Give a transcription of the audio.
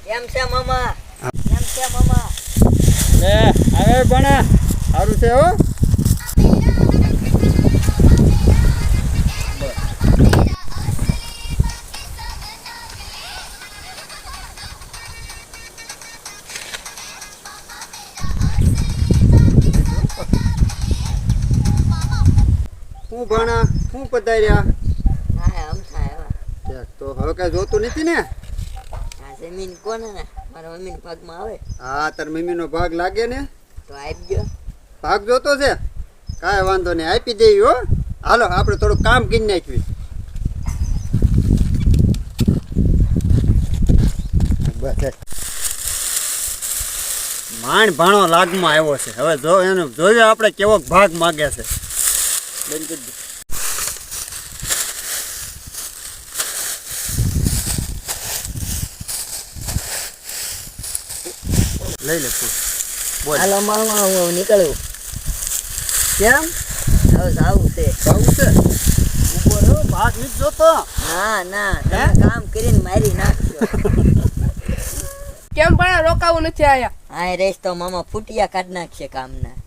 કેમ છે મામા? કેમ છે મામા? લે આવે ભણા સારું છે હો. હું ભણા હું પધાર્યા? હા અમથા આવ્યા. તો હવે કઈ જોતું નથી ને? આ જમીન કોને ને મારા મમ્મીના ભાગમાં આવે હા તાર મમ્મીનો ભાગ લાગે ને? તો આપજો. ભાગ જોતો છે? કાંઈ વાંધો નહીં આપી દેવી હો. હાલો આપણે થોડું કામ કરી નાખ્યું. બસ માંડ ભાણો લાગમાં આવ્યો છે. હવે જો એને જોઈએ આપણે કેવો ભાગ માગે છે. બેન કીધું લઈ લે તું. બોલ. હાલો મામા હું નીકળું. કેમ હવે જાવું છે. ભાવું છે? ઉભો રહ્યો ભાગ નથી જોતો. હા ના તમે કામ કરીને મારી નાખજો. કેમ પણ રોકાવું નથી આયા? હા રેસ તો મામા ફૂટિયા કાઢ નાખશે કામના.